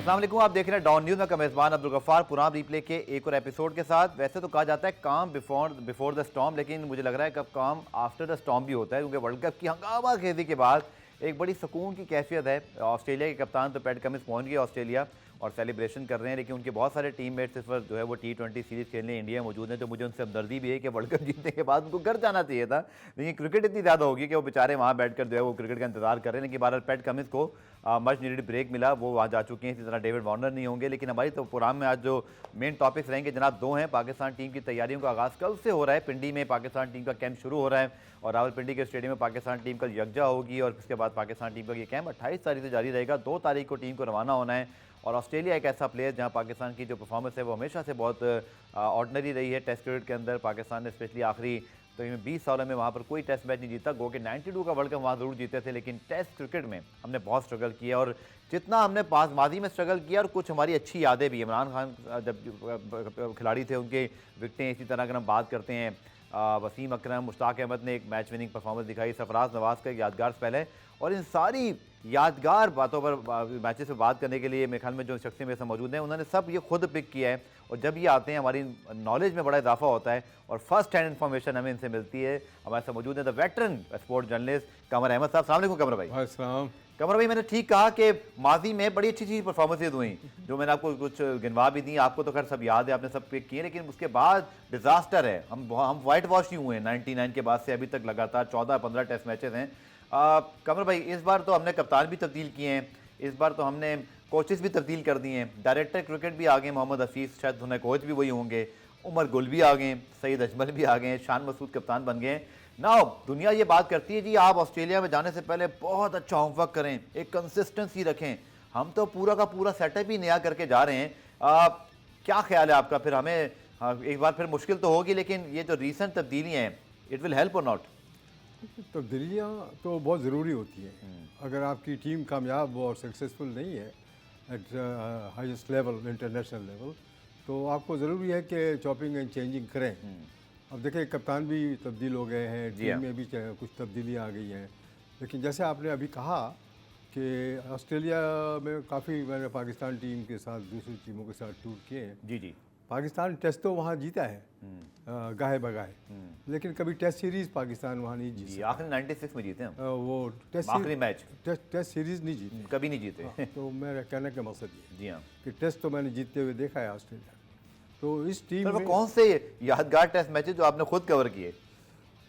अस्सलाम वालेकुम, आप देख रहे हैं डॉन न्यूज़ में मेज़बान अब्दुल गफ्फार पुराम रिप्ले के एक और एपिसोड के साथ। वैसे तो कहा जाता है काम बिफोर द स्टॉर्म, लेकिन मुझे लग रहा है कब काम आफ्टर द स्टॉर्म भी होता है, क्योंकि वर्ल्ड कप की हंगामा खेजी के बाद एक बड़ी सुकून की कैफियत है। ऑस्ट्रेलिया के कप्तान तो पैट कमिंस पहुंच गए ऑस्ट्रेलिया और सेलिब्रेशन कर रहे हैं, लेकिन उनके बहुत सारे टीम मेट्स इस वक्त जो है वो T20 सीरीज़ खेलने इंडिया में मौजूद हैं। तो मुझे उनसे हमदर्दी भी है कि वर्ल्ड कप जीतने के बाद उनको घर जाना चाहिए था, लेकिन क्रिकेट इतनी ज़्यादा होगी कि वो बेचारे वहाँ बैठ कर जो है वो क्रिकेट का इंतजार कर रहे हैं। लेकिन बहरहाल पैट कमिंस को मच नीडेड ब्रेक मिला, वो वहाँ जा चुके हैं। इसी तरह डेविड वार्नर नहीं होंगे। लेकिन हमारी तो प्रोग्राम में आज जो मेन टॉपिक्स रहेंगे जनाब दो हैं। पाकिस्तान टीम की तैयारियों का आगाज़ कल से हो रहा है, पिंडी में पाकिस्तान टीम का कैंप शुरू हो रहा है और रावलपिंडी के स्टेडियम में पाकिस्तान टीम कल यकजा होगी और उसके बाद पाकिस्तान टीम का ये कैंप 28 तारीख से जारी रहेगा। 2 तारीख को टीम को रवाना होना है और ऑस्ट्रेलिया एक ऐसा प्लेयर जहां पाकिस्तान की जो परफॉर्मेंस है वो हमेशा से बहुत ऑर्डिनरी रही है टेस्ट क्रिकेट के अंदर। पाकिस्तान ने स्पेशली आखिरी तकरीबन 20 सालों में वहाँ पर कोई टेस्ट मैच नहीं जीता। गो के 92 का वर्ल्ड कप वहाँ ज़रूर जीते थे, लेकिन टेस्ट क्रिकेट में हमने बहुत स्ट्रगल किया और जितना हमने माजी में स्ट्रगल किया और कुछ हमारी अच्छी यादें भी। इमरान खान जब खिलाड़ी थे उनके विकटें, इसी तरह अगर हम बात करते हैं वसीम अकरम, मुश्ताक अहमद ने एक मैच विनिंग परफॉर्मेंस दिखाई, सरफराज नवाज का एक यादगार स्पेल है। और इन सारी यादगार बातों पर मैचेस पे बात करने के लिए मेरे ख्याल में जो शख्स मेरे साथ मौजूद हैं उन्होंने सब ये खुद पिक किया है और जब ये आते हैं हमारी नॉलेज में बड़ा इजाफा होता है और फर्स्ट हैंड इन्फॉर्मेशन हमें इनसे मिलती है। हमारे साथ मौजूद है द वेटरन स्पोर्ट जर्नलिस्ट कमर अहमद साहब। अस्सलाम वालेकुम कमर भाई। कमर भाई, मैंने ठीक कहा कि माजी में बड़ी अच्छी अच्छी परफॉर्मेंसेज हुई जो मैंने आपको कुछ गिनवा भी दी, आपको तो खैर सब याद है, आपने सब पिक किए, लेकिन उसके बाद डिजास्टर है। हम वाइट वॉश ही हुए हैं 99 के बाद से अभी तक लगातार 14-15 टेस्ट मैचेस हैं। कमर भाई, इस बार तो हमने कप्तान भी तब्दील किए हैं, इस बार तो हमने कोचेस भी तब्दील कर दिए हैं, डायरेक्टर क्रिकेट भी आ गए मोहम्मद हफीज़, शायद उन्हें कोच भी वही होंगे, उमर गुल भी आ गए, सईद अजमल भी आ गए, शान मसूद कप्तान बन गए। ना दुनिया ये बात करती है जी आप ऑस्ट्रेलिया में जाने से पहले बहुत अच्छा होमवर्क करें, एक कंसिस्टेंसी रखें। हम तो पूरा का पूरा सेटअप ही नया करके जा रहे हैं। क्या ख्याल है आपका? फिर हमें एक बार फिर मुश्किल तो होगी, लेकिन ये जो रीसेंट तब्दीलियाँ हैं इट विल हेल्प और नॉट? तब्दीलियाँ तो बहुत ज़रूरी होती हैं। अगर आपकी टीम कामयाब और सक्सेसफुल नहीं है eight highest level, international level, तो आपको ज़रूरी है कि चॉपिंग एंड चेंजिंग करें। अब देखिए कप्तान भी तब्दील हो गए हैं, टीम में भी कुछ तब्दीलियाँ आ गई हैं, लेकिन जैसे आपने अभी कहा कि ऑस्ट्रेलिया में काफ़ी मैंने पाकिस्तान टीम के साथ दूसरी टीमों के साथ टूर किए हैं। जी। पाकिस्तान टेस्ट तो वहाँ जीता है गाहे बगाहे, लेकिन कभी टेस्ट सीरीज़ पाकिस्तान वहाँ नहीं जीता। आखिरी 96 में जीते हैं वो टेस्ट आखिरी मैच, टेस्ट सीरीज़ नहीं जीते, कभी नहीं जीते। तो मेरा कहने का मकसद ये जी हाँ कि टेस्ट तो मैंने जीतते हुए देखा है ऑस्ट्रेलिया। तो इस टीम में कौन से यादगार टेस्ट मैचेस जो आपने खुद कवर किए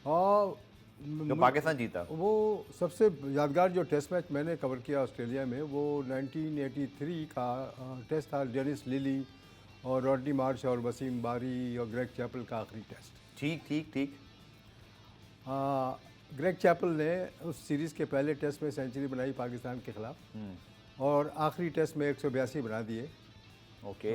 जो पाकिस्तान जीता? वो सबसे यादगार जो टेस्ट मैच मैंने कवर किया ऑस्ट्रेलिया में वो 1983 का टेस्ट था, डेनिस लिली और रॉडनी मार्श और वसीम बारी और ग्रेग चैपल का आखिरी टेस्ट। ठीक। ग्रेग चैपल ने उस सीरीज़ के पहले टेस्ट में सेंचुरी बनाई पाकिस्तान के खिलाफ और आखिरी टेस्ट में 182 बना दिए। ओके,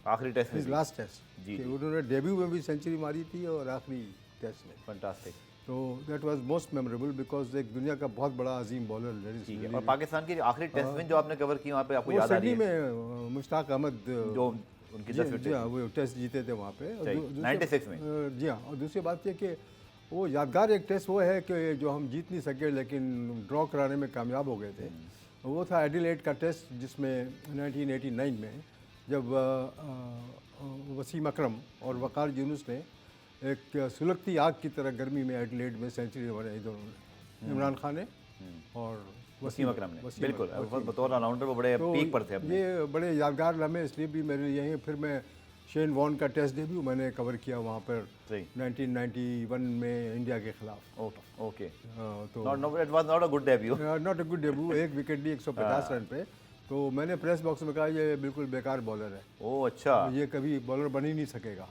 आखिरी टेस्ट में, लास्ट टेस्ट जी, उन्होंने डेब्यू में भी सेंचुरी मारी थी और आखिरी टेस्ट में। फैंटास्टिक। तो that was most memorable because एक दुनिया का बहुत बड़ा अजीम बॉलर। और पाकिस्तान की आखिरी टेस्ट में जो आपने कवर की वहाँ पे आपको याद आ रही है? में मुश्ताक अहमद जो उनकी जी हाँ वो टेस्ट जीते थे वहाँ पे 96 में। जी हाँ, और दूसरी बात ये कि वो यादगार एक टेस्ट वो है कि जो हम जीत नहीं सके लेकिन ड्रॉ कराने में कामयाब हो गए थे। वो था एडिलेड का टेस्ट जिसमें 1989 में जब वसीम अकरम और वकार यूनुस ने एक सुलगती आग की तरह गर्मी में एडिलेड में सेंचुरी बनाई दोनों ने, इमरान खान ने और वसीम अकरम ने। बिल्कुल, बतौर ऑलराउंडर वो बड़े पीक पर थे अपने। ये बड़े यादगार लम्हे इसलिए भी मेरे लिए हैं। फिर मैं शेन वॉर्न का टेस्ट डेब्यू मैंने कवर किया वहाँ पर 1991 में इंडिया के खिलाफ। ओके, तो it was not a good debut. Not a good debut, एक विकेट ली 150 रन पे। तो मैंने प्रेस बॉक्स में कहा ये बिल्कुल बेकार बॉलर है। ओह अच्छा, ये कभी बॉलर बन ही नहीं सकेगा।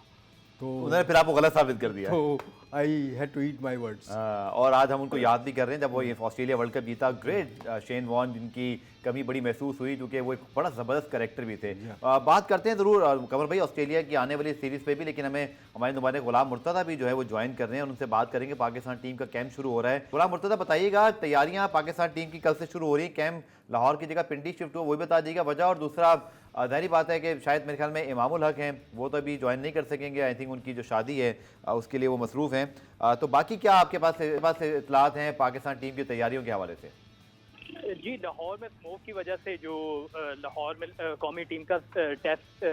तो उन्होंने फिर आपको गलत साबित कर दिया। तो I had to eat my words. और आज हम उनको याद भी कर रहे हैं जब वो ये ऑस्ट्रेलिया वर्ल्ड कप जीता। ग्रेट शेन वॉर्न, जिनकी कमी बड़ी महसूस हुई क्योंकि वो एक बड़ा ज़बरदस्त कैरेक्टर भी थे। बात करते हैं ज़रूर कमर भाई ऑस्ट्रेलिया की आने वाली सीरीज़ पे भी, लेकिन हमें हमारे नुमाइंदे गुलाम मुर्तज़ा भी जो है वो ज्वाइन कर रहे हैं और उनसे बात करेंगे। पाकिस्तान टीम का कैंप शुरू हो रहा है। गुलाम मुर्तज़ा, बताइएगा तैयारियाँ पाकिस्तान टीम की कल से शुरू हो रही है, कैंप लाहौर की जगह पिंडी शिफ्ट हुआ, वो भी बता दीजिएगा वजह। और दूसरा ज़ाहिर बात है कि शायद मेरे ख्याल में इमामुल हक हैं, वो तो अभी ज्वाइन नहीं कर सकेंगे, आई थिंक उनकी जो शादी है उसके लिए वो मसरूफ़ हैं। तो बाकी क्या आपके पास इतलात हैं पाकिस्तान टीम की तैयारियों के हवाले से? जी, लाहौर में स्मोक की वजह से जो लाहौर में कौमी टीम का टेस्ट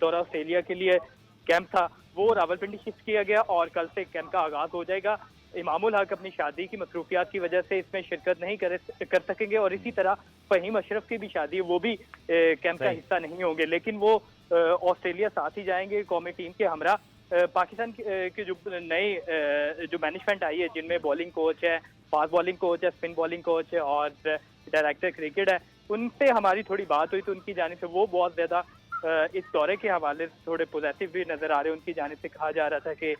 दौरा ऑस्ट्रेलिया के लिए कैंप था, वो रावलपिंडी शिफ्ट किया गया और कल से कैंप का आगाज हो जाएगा। इमामुल हक अपनी शादी की मसरूफियात की वजह से इसमें शिरकत नहीं कर सकेंगे और इसी तरह फ़हीम अशरफ की भी शादी है, वो भी कैंप का हिस्सा नहीं होंगे, लेकिन वो ऑस्ट्रेलिया साथ ही जाएंगे कौमी टीम के हमरा। पाकिस्तान के जो नए जो मैनेजमेंट आई है, जिनमें बॉलिंग कोच है, फास्ट बॉलिंग कोच है, स्पिन बॉलिंग कोच है और डायरेक्टर क्रिकेट है, उनसे हमारी थोड़ी बात हुई तो उनकी जानिब से वो बहुत ज़्यादा इस दौरे के हवाले से थोड़े पॉजिटिव भी नज़र आ रहे हैं। उनकी जानिब से कहा जा रहा था कि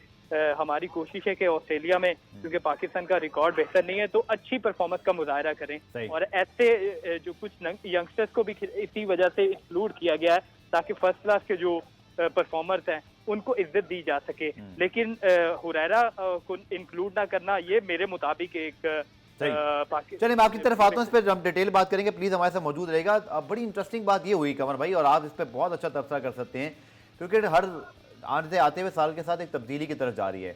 हमारी कोशिश है कि ऑस्ट्रेलिया में, क्योंकि पाकिस्तान का रिकॉर्ड बेहतर नहीं है, तो अच्छी परफॉर्मेंस का मुजाहरा करें और ऐसे जो कुछ यंगस्टर्स को भी इसी वजह से इंक्लूड किया गया है ताकि फर्स्ट क्लास के जो परफॉर्मर्स हैं उनको इज्जत दी जा सके। लेकिन हुरैरा को इंक्लूड ना करना, ये मेरे मुताबिक एक चलिए मैं आपकी तरफ आता हूँ, इस पर हम डिटेल बात करेंगे, प्लीज हमारे साथ मौजूद रहेगा। अब बड़ी इंटरेस्टिंग बात ये हुई कमर भाई, और आप इस पर बहुत अच्छा तबसरा कर सकते हैं, क्योंकि हर आते हुए साल के साथ एक तब्दीली की तरफ जा रही है।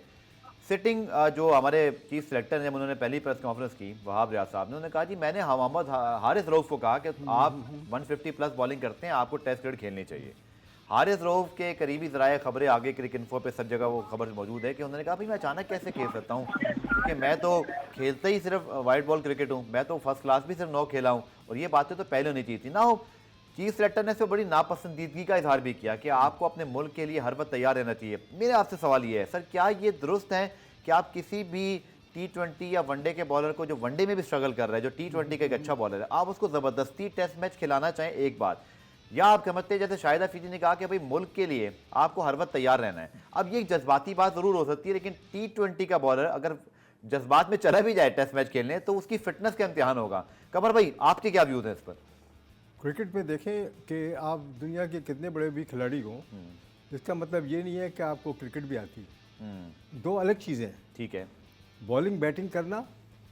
सिटिंग जो हमारे चीफ सेलेक्टर हैं, उन्होंने पहली प्रेस कॉन्फ्रेंस की, वहाब रियाज साहब ने, उन्होंने कहा जी मैंने मोहम्मद हारिस रऊफ को कहा कि आप 150 प्लस बॉलिंग करते हैं, आपको टेस्ट क्रिकेट खेलनी चाहिए। हारिस रऊफ के करीबी ज़राए खबरें आगे क्रिकेट इन्फो पे सब जगह वो खबर मौजूद है कि उन्होंने कहा भाई मैं अचानक कैसे खेल सकता हूँ, क्योंकि मैं तो खेलता ही सिर्फ वाइट बॉल क्रिकेट हूँ, मैं तो फर्स्ट क्लास भी सिर्फ 9 खेला हूँ, और ये बातें तो पहले होनी चाहिए थी ना। हो चीफ सेलेक्टर ने इससे बड़ी नापसंदीदगी का इजहार भी किया कि आपको अपने मुल्क के लिए हर वक्त तैयार रहना चाहिए। मेरे आपसे सवाल ये है सर, क्या ये दुरुस्त है कि आप किसी भी T20 या वनडे के बॉलर को, जो वनडे में भी स्ट्रगल कर रहा है, जो T20 का एक अच्छा बॉलर है, आप उसको ज़बरदस्ती टेस्ट मैच खिलाना चाहें एक बात, या आप समझते हैं जैसे शाहिद अफरीदी ने कहा कि भाई मुल्क के लिए आपको हर वक्त तैयार रहना है। अब ये एक जज्बाती बात जरूर हो सकती है, लेकिन T20 का बॉलर अगर जज्बात में चला भी जाए टेस्ट मैच खेलने, तो उसकी फिटनेस का इम्तिहान होगा। कमर भाई आपके क्या व्यूज हैं इस पर? क्रिकेट में देखें कि आप दुनिया के कितने बड़े भी खिलाड़ी हों, इसका मतलब ये नहीं है कि आपको क्रिकेट भी आती है। दो अलग चीज़ें हैं। ठीक है। बॉलिंग बैटिंग करना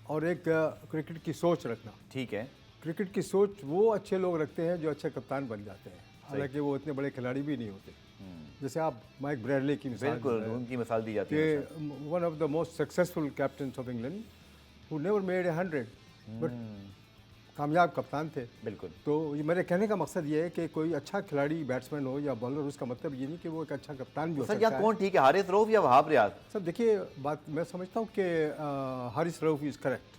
और एक क्रिकेट की सोच रखना। ठीक है। क्रिकेट की सोच वो अच्छे लोग रखते हैं जो अच्छे कप्तान बन जाते हैं, हालांकि वो इतने बड़े खिलाड़ी भी नहीं होते। जैसे आप माइक ब्रैडले की मिसाल, बिल्कुल उनकी मिसाल दी जाती है कि one of the most successful captains of England who never made 100, but कामयाब कप्तान थे। बिल्कुल। तो ये मेरे कहने का मकसद ये है कि कोई अच्छा खिलाड़ी बैट्समैन हो या बॉलर, उसका मतलब ये नहीं कि वो एक अच्छा कप्तान भी हो सकता है। कौन ठीक है, हारिस रऊफ या वहाब रियाज? सर देखिए, बात मैं समझता हूँ कि हारिस रऊफ इज़ करेक्ट।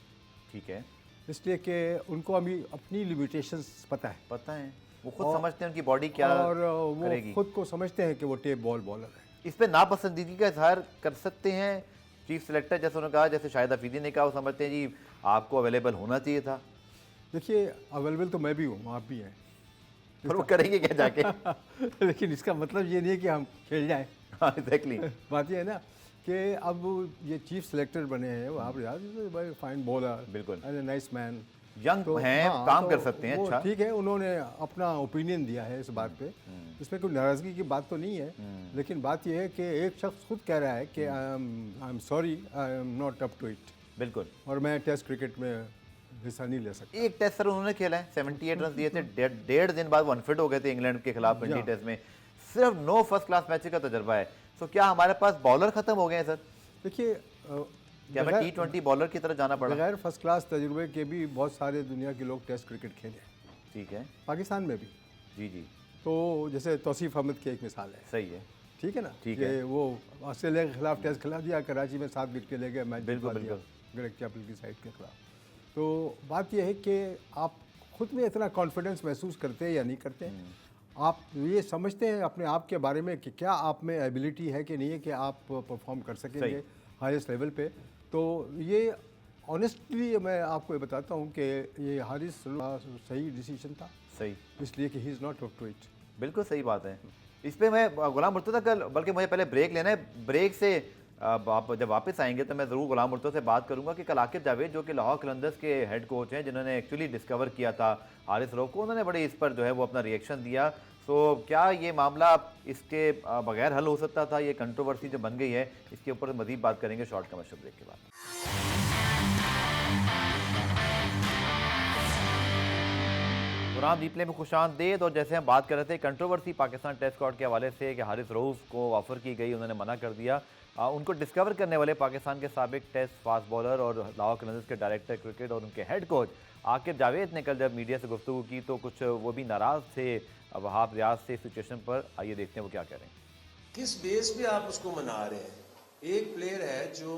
ठीक है। इसलिए कि उनको अभी अपनी लिमिटेशंस पता है, वो खुद समझते हैं उनकी बॉडी क्या और वो करेगी। खुद को समझते हैं कि वो टेप बॉल बॉलर है। इस पे नापसंदीदगी का इजहार कर सकते हैं चीफ सेलेक्टर, जैसे उन्होंने कहा, जैसे शाहिद अफरीदी ने कहा, वो समझते हैं जी आपको अवेलेबल होना चाहिए था। देखिए, अवेलेबल तो मैं भी हूँ, आप भी हैं, पर वो करेंगे क्या जाके? लेकिन इसका मतलब ये नहीं है कि हम खेल जाएं। हाँ एग्जैक्टली। बात ये है ना कि अब ये चीफ सेलेक्टर बने हैं, वो आप रियाज फाइन बॉलर, बिल्कुल एंड नाइस मैन, यंग हैं, हाँ, काम तो कर सकते हैं। अच्छा ठीक है, उन्होंने अपना ओपिनियन दिया है इस बात पे, इसमें कोई नाराज़गी की बात तो नहीं है। लेकिन बात यह है कि एक शख्स खुद कह रहा है कि I am sorry, I am not up to it. बिल्कुल। और मैं टेस्ट क्रिकेट में हिस्सा नहीं ले सकता। एक टेस्ट सर उन्होंने खेला है, 78 रन दिए थे, 1.5 दिन बाद वो अनफिट हो गए थे इंग्लैंड के खिलाफ 20 टेस्ट में। सिर्फ 9 फर्स्ट क्लास मैचेस का तजर्बा है। तो क्या हमारे पास बॉलर खत्म हो गए हैं सर? देखिए, क्या मैं T20 बॉलर की तरफ जाना पड़ा? बगैर फर्स्ट क्लास तजुर्बे के भी बहुत सारे दुनिया के लोग टेस्ट क्रिकेट खेले। ठीक है। पाकिस्तान में भी। जी जी। तो जैसे तौसीफ अहमद की एक मिसाल है। सही है। ठीक है ना, ठीक है। वो ऑस्ट्रेलिया के खिलाफ टेस्ट खिला दिया, कराची में 7 विकेट ले गए मैच, बिल्कुल बिल्कुल, ग्रेग चैपल की साइड के खिलाफ। तो बात यह है कि आप खुद में इतना कॉन्फिडेंस महसूस करते हैं या नहीं करते, आप ये समझते हैं अपने आप के बारे में कि क्या आप में एबिलिटी है कि नहीं है कि आप परफॉर्म कर सकेंगे हाईएस्ट लेवल पे। तो ये ऑनेस्टली मैं आपको ये बताता हूँ कि ये हारिस सही डिसीजन था। सही, इसलिए कि he is not up to it. बिल्कुल सही बात है। इस पे मैं गुलाम मुर्तज़ा कल, बल्कि मुझे पहले ब्रेक लेना है, ब्रेक से आप जब वापस आएंगे तो मैं ज़रूर गुलाम मुर्तज़ा से बात करूंगा कि कल आकिब जावेद जो कि लाहौर कलंदर्स के हेड कोच हैं, जिन्होंने एक्चुअली डिस्कवर किया था हारिस रऊफ को, उन्होंने बड़े इस पर जो है वो अपना रिएक्शन दिया। तो क्या ये मामला इसके बगैर हल हो सकता था? ये कंट्रोवर्सी जो बन गई है, इसके ऊपर मज़ीद बात करेंगे शॉर्ट कमर्शियल ब्रेक के बाद। प्रोग्राम रिप्ले में खुशामदीद। और जैसे हम बात कर रहे थे कंट्रोवर्सी पाकिस्तान टेस्ट स्क्वाड के हवाले से कि हारिस रऊफ को ऑफर की गई, उन्होंने मना कर दिया। उनको डिस्कवर करने वाले पाकिस्तान के साबिक टेस्ट फास्ट बॉलर और लाहौर कलंदर्स के डायरेक्टर क्रिकेट और उनके हेड कोच आकिब जावेद ने कल जब मीडिया से गुफ्तगू की तो कुछ वो भी नाराज़ थे वहाब रियाज से सिचुएशन पर। आइए देखते हैं वो क्या कह रहे हैं। किस बेस पे आप उसको मना रहे हैं? एक प्लेयर है जो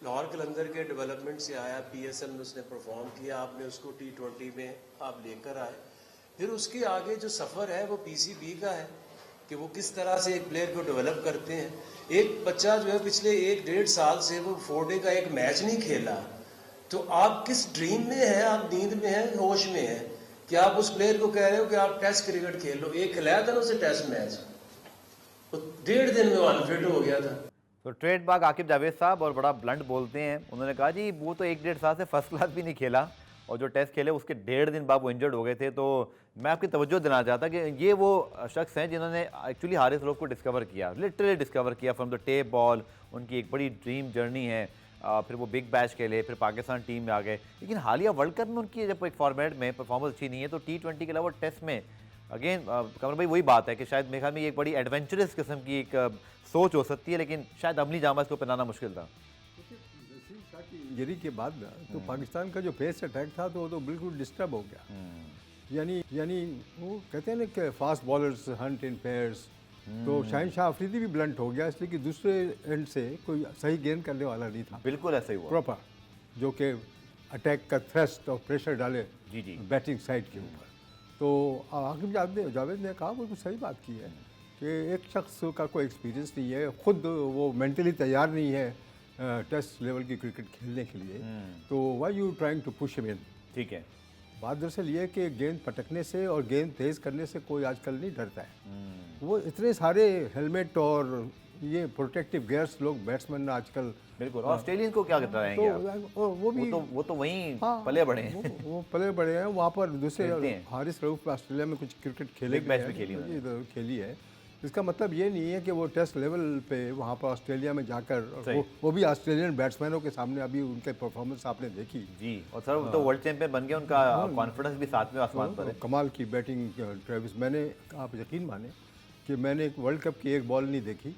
लाहौर कलंदर के डेवलपमेंट से आया, पीएसएल में उसने परफॉर्म किया, आपने उसको T20 में आप लेकर आए, फिर उसके आगे जो सफ़र है वो पीसीबी का है कि वो किस तरह से एक प्लेयर को डेवलप करते हैं। एक बच्चा जो है पिछले 1-1.5 साल से वो 4 डे का एक मैच नहीं खेला, तो आप किस ड्रीम में हैं? आप नींद में हैं, होश में हैं कि आप उस प्लेयर को कह रहे हो कि आप टेस्ट क्रिकेट खेल लो? एक खिलाया था ना उसे टेस्ट मैच, तो 1.5 दिन में वो अनफिट हो गया था। तो ट्रेड बाग आकिब जावेद साहब और बड़ा ब्लंट बोलते हैं। उन्होंने कहा जी वो तो 1-1.5 साल से फर्स्ट क्लास भी नहीं खेला और जो टेस्ट खेले उसके 1.5 दिन बाद वो इंजर्ड हो गए थे। तो मैं आपकी तवज्जो देना चाहता कि ये वो शख्स हैं जिन्होंने एक्चुअली हारिस रऊफ को डिस्कवर किया, लिटरली डिस्कवर किया फ्रॉम द टेप बॉल। उनकी एक बड़ी ड्रीम जर्नी है। फिर वो बिग बैश खेले, फिर पाकिस्तान टीम में आ गए, लेकिन हालिया वर्ल्ड कप में उनकी जब एक फॉर्मेट में परफॉर्मेंस अच्छी नहीं है तो T20 के अलावा टेस्ट में अगेन कमर भाई वही बात है कि शायद मेरे ख्याल में ये एक बड़ी एडवेंचरस किस्म की एक सोच हो सकती है, लेकिन शायद अमली जामा इसको पहनाना मुश्किल था। नसीम शाह की इंजरी के बाद ना तो पाकिस्तान का जो पेस अटैक था तो वो तो बिल्कुल डिस्टर्ब हो गया। यानी वो कहते हैं ना कि फास्ट बॉलर्स हंट इन पेयर्स, तो शाहिन शाह अफरीदी भी ब्लंट हो गया इसलिए कि दूसरे एंड से कोई सही गेंद करने वाला नहीं था। बिल्कुल ऐसा ही हुआ प्रॉपर जो कि अटैक का थ्रस्ट और प्रेशर डाले जी बैटिंग साइड के ऊपर। तो आकिब जावेद ने कहा बिल्कुल सही बात की है कि एक शख्स का कोई एक्सपीरियंस नहीं है, खुद वो मेंटली तैयार नहीं है टेस्ट लेवल की क्रिकेट खेलने के लिए, तो why you trying to push him in. ठीक है, बात दरअसल ये है कि गेंद पटकने से और गेंद तेज़ करने से कोई आजकल नहीं डरता है। वो इतने सारे हेलमेट और ये प्रोटेक्टिव गियर्स लोग बैट्समैन आजकल बिल्कुल। ऑस्ट्रेलियन को क्या करता रहेंगे तो वो भी वो तो वहीं हाँ, पले बड़े हैं। वो पले बड़े हैं वहाँ पर। दूसरे खेलते हैं। हारिस रऊफ ऑस्ट्रेलिया में कुछ क्रिकेट खेले बिग बैश भी खेली उन्होंने। इधर खेली है। इसका मतलब ये नहीं है कि वो टेस्ट लेवल पे वहाँ पर ऑस्ट्रेलिया में जाकर वो भी ऑस्ट्रेलियन बैट्समैनों के सामने अभी उनके परफॉर्मेंस आपने देखी जी। और सर वो तो वर्ल्ड चैंपियन बन गए, उनका कॉन्फिडेंस भी सातवें आसमान पर है। कमाल की बैटिंग ट्रेविस। मैंने आप यकीन माने कि मैंने एक वर्ल्ड कप की एक बॉल नहीं देखी।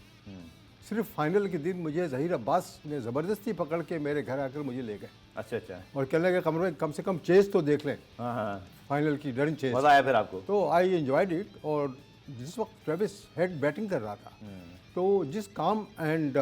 सिर्फ फाइनल के दिन मुझे जहीर अब्बास ने ज़बरदस्ती पकड़ के मेरे घर आकर मुझे ले गए। अच्छा और कहने लगे कमरे में कम से कम चेस तो देख लें, हाँ फाइनल की रन चेस। मज़ा आया फिर आपको? तो आई एंजॉयड इट। और जिस वक्त ट्रेविस हेड बैटिंग कर रहा था तो जिस काम एंड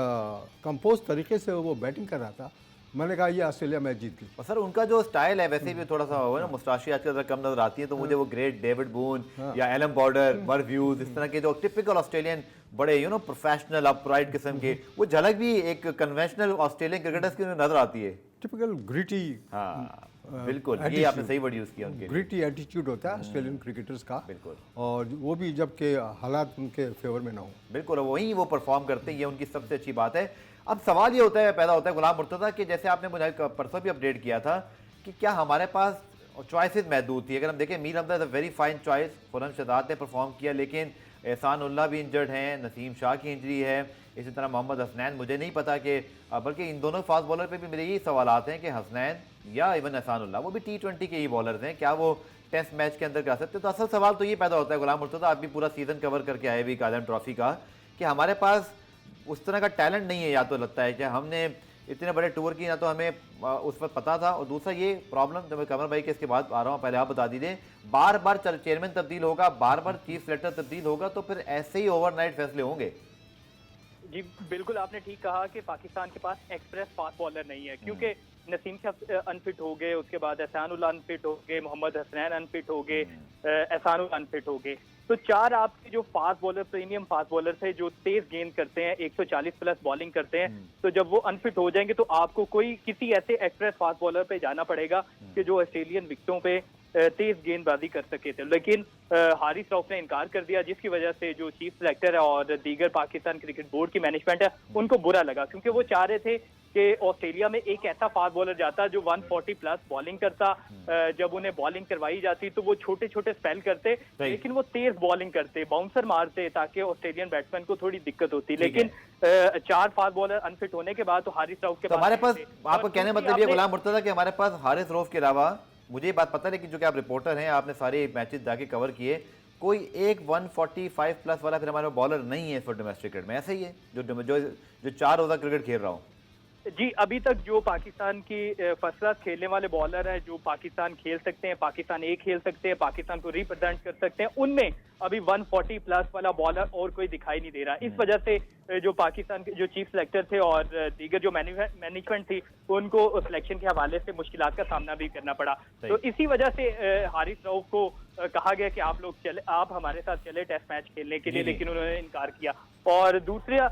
कंपोज तरीके से वो बैटिंग कर रहा था, मैंने कहा ये ऑस्ट्रेलिया मैच जीत गई। और सर उनका जो स्टाइल है वैसे भी थोड़ा सा हो ना, मुस्ताशी आजकल ज़रा कम नजर आती है, तो मुझे वो ग्रेट डेविड बून या एलम बॉर्डर, मर्व ह्यूज, इस तरह के जो टिपिकल ऑस्ट्रेलियन बड़े प्रोफेशनल अपराइट किस्म के, वो झलक भी एक कन्वेंशनल ऑस्ट्रेलियन क्रिकेटर्स की नजर आती है। टिपिकल ग्रिटी, हाँ बिल्कुल, ये आपने सही वर्ड यूज़ किया। उनके ग्रिटी एटीट्यूड होता है ऑस्ट्रेलियन क्रिकेटर्स का। बिल्कुल। और वो भी जबकि हालात उनके फेवर में ना हो। बिल्कुल, वहीं वो परफॉर्म करते हैं, ये उनकी सबसे अच्छी बात है। अब सवाल ये पैदा होता है गुलाम मुर्तज़ा कि जैसे आपने मुझे परसों भी अपडेट किया था कि क्या हमारे पास चॉइसेस महदूद थी। अगर हम देखें Mir Hamza is a very fine choice, Khurram Shahzad ने परफॉर्म किया, लेकिन एहसान उल्लाह भी इंजर्ड हैं, नसीम शाह की इंजरी है, इसी तरह मोहम्मद हसनैन। मुझे नहीं पता कि बल्कि इन दोनों फास्ट बॉलर पे भी मेरे यही सवालात हैं कि हसनैन या इवन एहसान उल्लाह, वो भी T20 के ही बॉलर्स हैं, क्या वो टेस्ट मैच के अंदर कर सकते? तो असल सवाल तो ये पैदा होता है गुलाम मुर्तज़ा, आप भी पूरा सीज़न कवर करके आए भी कादम ट्रॉफी का, कि हमारे पास उस तरह का टैलेंट नहीं है। या तो लगता है कि हमने इतने बड़े टूर की, ना तो हमें उस वक्त पता था, और दूसरा ये प्रॉब्लम जो मैं कमर भाई के इसके बाद आ रहा हूँ, पहले आप बता दीजिए, बार बार चेयरमैन तब्दील होगा, बार बार चीफ सेलेक्टर तब्दील होगा, तो फिर ऐसे ही ओवरनाइट फैसले होंगे। जी बिल्कुल, आपने ठीक कहा कि पाकिस्तान के पास एक्सप्रेस फास्ट बॉलर नहीं है, क्योंकि नसीम शाह अनफिट हो गए, उसके बाद एहसान उल्लाह अनफिट हो गए, मोहम्मद हसनैन अनफिट हो गए, एहसान उल्लाह अनफिट हो गए। तो चार आपके जो fast bowler, premium fast bowler थे जो तेज गेंद करते हैं, 140 प्लस बॉलिंग करते हैं, तो जब वो अनफिट हो जाएंगे तो आपको कोई किसी ऐसे एक्सप्रेस फास्ट बॉलर पे जाना पड़ेगा कि जो ऑस्ट्रेलियन विकेटों पे तेज गेंदबाजी कर सके थे। लेकिन हारिस रऊफ ने इनकार कर दिया, जिसकी वजह से जो चीफ सेलेक्टर है और दीगर पाकिस्तान क्रिकेट बोर्ड की मैनेजमेंट है उनको बुरा लगा, क्योंकि वो चाह रहे थे कि ऑस्ट्रेलिया में एक ऐसा फास्ट बॉलर जाता जो 140 प्लस बॉलिंग करता, जब उन्हें बॉलिंग करवाई जाती तो वो छोटे छोटे स्पेल करते, लेकिन वो तेज बॉलिंग करते, बाउंसर मारते, ताकि ऑस्ट्रेलियन बैट्समैन को थोड़ी दिक्कत होती। लेकिन चार फास्ट बॉलर अनफिट होने के बाद तो हारिस रऊफ के पास हमारे पास, आपको कहने मतलब ये गुलाम मुर्तज़ा कि हमारे पास हारिस रऊफ के अलावा, मुझे ये बात पता है, लेकिन जो कि आप रिपोर्टर हैं, आपने सारे मैचेस जाके कवर किए, कोई एक 145 प्लस वाला फिर हमारे बॉलर नहीं है इस वक्त डोमेस्टिक क्रिकेट में, ऐसा ही है जो 4 रोजा क्रिकेट खेल रहा हूँ। जी, अभी तक जो पाकिस्तान की फर्स्ट क्लास खेलने वाले बॉलर हैं, जो पाकिस्तान खेल सकते हैं, पाकिस्तान ए खेल सकते हैं, पाकिस्तान को रिप्रेजेंट कर सकते हैं, उनमें अभी 140 प्लस वाला बॉलर और कोई दिखाई नहीं दे रहा। इस वजह से जो पाकिस्तान के जो चीफ सेलेक्टर थे और दीगर जो मैनेजमेंट थी, उनको सिलेक्शन के हवाले से मुश्किलात का सामना भी करना पड़ा। तो इसी वजह से हारिस रऊफ को कहा गया कि आप हमारे साथ चले टेस्ट मैच खेलने के लिए, लेकिन उन्होंने इनकार किया। और दूसरा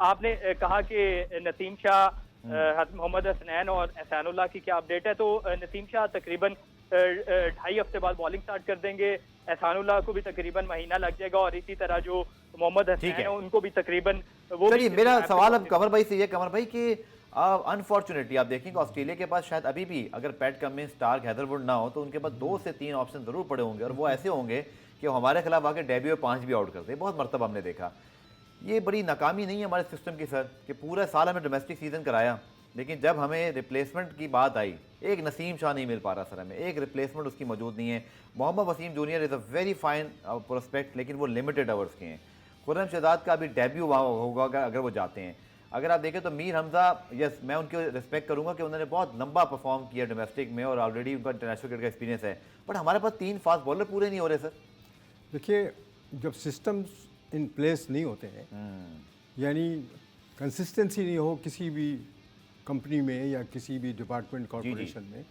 आपने कहा कि नसीम शाह, मोहम्मद हसनैन और एहसानुल्लाह की क्या अपडेट है, तो नसीम शाह तकरीबन 2.5 हफ्ते बाद बॉलिंग स्टार्ट कर देंगे, एहसानुल्लाह को भी तकरीबन महीना लग जाएगा, और इसी तरह जो मोहम्मद हसनैन है उनको भी तकरीबन वो। चलिए, मेरा सवाल अब कमर भाई से ये, कमर भाई कि अनफॉर्चुनेटली आप देखेंगे ऑस्ट्रेलिया के पास शायद अभी भी अगर पैट कमिंस, स्टार्क, हैदरवुड ना हो तो उनके पास 2 से 3 ऑप्शन जरूर पड़े होंगे, और वो ऐसे होंगे कि हमारे खिलाफ आके डेब्यू में 5 भी आउट करते हैं। बहुत मरतबा हमने देखा। ये बड़ी नाकामी नहीं है हमारे सिस्टम की सर, कि पूरा साल हमें डोमेस्टिक सीजन कराया, लेकिन जब हमें रिप्लेसमेंट की बात आई, एक नसीम शाह नहीं मिल पा रहा सर, हमें एक रिप्लेसमेंट उसकी मौजूद नहीं है। Mohammad Waseem junior is a very fine prospect, लेकिन वो लिमिटेड ओवर्स के हैं। खुर्रम शहजाद का अभी डेब्यू होगा अगर वो जाते हैं। अगर आप देखें तो मीर हमजा, यस मैं उनकी रिस्पेक्ट करूंगा कि उन्होंने बहुत लंबा परफॉर्म किया डोमेस्टिक में और ऑलरेडी उनका इंटरनेशनल क्रिकेट का एक्सपीरियंस है, बट हमारे पास 3 फास्ट बॉलर पूरे नहीं हो रहे सर। देखिए, जब सिस्टम्स इन प्लेस नहीं होते हैं, यानी कंसिस्टेंसी नहीं हो किसी भी कंपनी में या किसी भी डिपार्टमेंट कॉर्पोरेशन में,